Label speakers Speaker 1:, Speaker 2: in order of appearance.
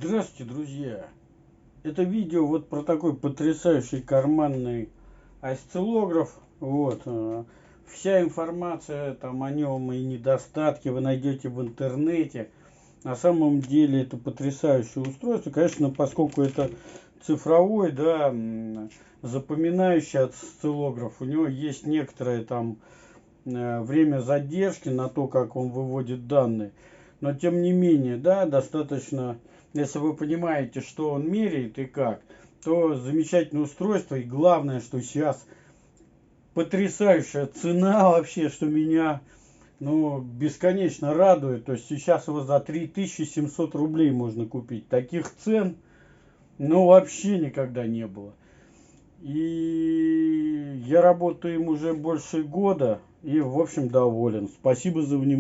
Speaker 1: Здравствуйте, друзья! Это видео вот про такой потрясающий карманный осциллограф. Вся информация там о нем и недостатки вы найдете в интернете. На самом деле это потрясающее устройство. Конечно, поскольку это цифровой, да, запоминающий осциллограф, у него есть некоторое там время задержки на то, как он выводит данные. Но тем не менее, да, достаточно, если вы понимаете, что он меряет и как, то замечательное устройство. И главное, что сейчас потрясающая цена вообще, что меня бесконечно радует. То есть сейчас его за 3700 рублей можно купить. Таких цен вообще никогда не было. И я работаю им уже больше года и в общем доволен. Спасибо за внимание.